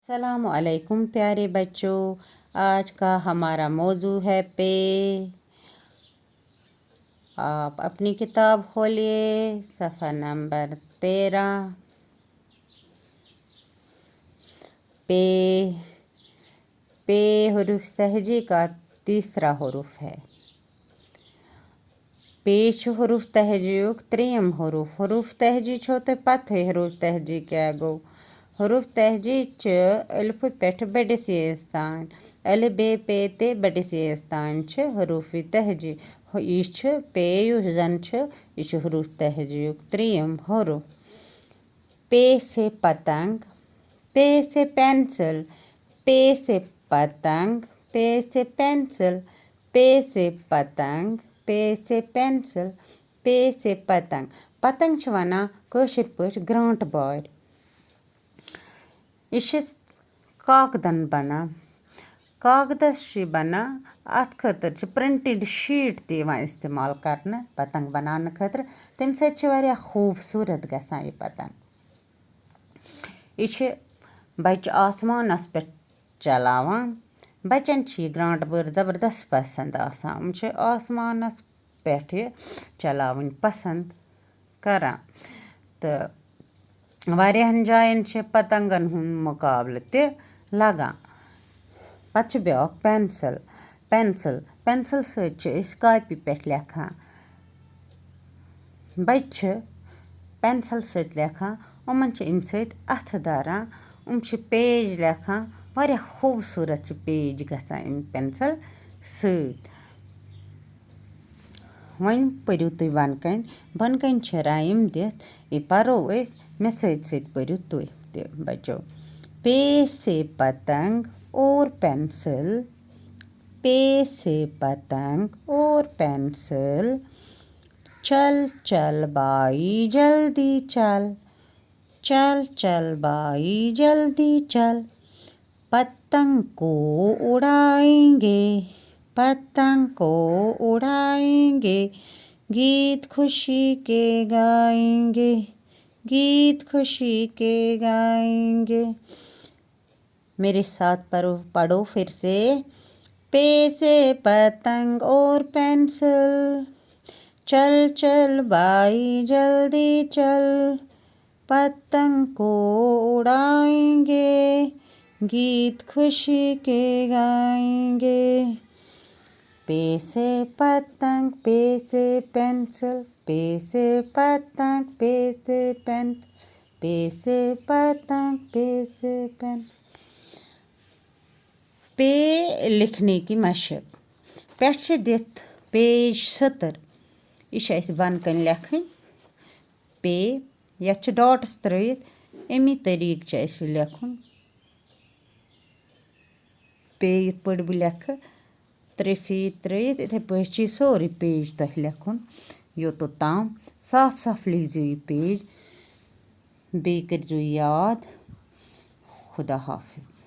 अस्सलामुअलैकुम प्यारे बच्चों। आज का हमारा मौजू है पे। आप अपनी किताब खोलिए, सफ़ा नंबर 13। पे पे हुरूफ सहजी का तीसरा हुरूफ है। पेश हुरूफ तहजीक त्रीम हुरूफ। हुरूफ तहजी छोते पथ हुरूफ तहजी क्या गो। हुरूफ तहजी च अलिफ पेठ बड़िस तान अलि बे पे ते बड़िस तान छ हुरूफ तहजी। यह पे युस जन छ यह हुरूफ तहजीक त्रीम हुरूफ। पे से पतंग, पे से पेंसिल, पे से पतंग, पे से पेंसिल, पे से पतंग, पे से पेंसिल, पे से पतंग। पतंग छ वना कशिर पट ग्रांट बार। यह कागदन बना। कागदस बना अत खतर प्रिंटेड शीट इस्तेमाल करने पतंग बनाने खतर। तम सत्या खूबसूरत गसान यह पतंग। यह बच्चे आसमानस पे चलावान। बच्चन यह ग्रांट बार जबरदस्त पसंद आसान। आसमानस पे चलावन पसंद करान। तो वारियाहन जायन पतंगन हुंद मुकाबले ते लगान। पत ब्याक पेंसिल। पेंसिल पेंसिल सत कॉपी पे लेखान। बच्चे पेंसिल सत लेखान। उमन अम सत अथ दरान। पेज लेखान। वारिया खूबसूरत पेज गसान अम पेंसिल सत। वन परू तुम बनकन। बनकन राइम दित यह परो मे सत परू तुम ते बच्चों। पे से पतंग और पेंसिल, पे से पतंग और पेंसिल, चल चल बाई जल्दी चल, चल चल बाई जल्दी चल, पतंग को उड़ाएंगे, पतंग को उड़ाएंगे, गीत खुशी के गाएंगे, गीत खुशी के गाएंगे। मेरे साथ पढ़ो फिर से। पे से पतंग और पेंसिल, चल चल बाई जल्दी चल, पतंग को उड़ाएंगे, गीत खुशी के गाएंगे। पे से पतंग, पे से पेंसिल, पे से पतंग, पे से पेंसिल, पे से पतंग, पे से पेंसिल। पे लिखने की मशक। पे दित पेज 70। यह बनकन लेखन पे ये डॉट्स त्रित अमी तरीक लेखन। पे इत पे बह लेख त्रे त्रित इथे पे सोरे पेज तह लेखन योत ताम। साफ साफ लिखो यह पेज। बे कर याद। खुदा हाफिज।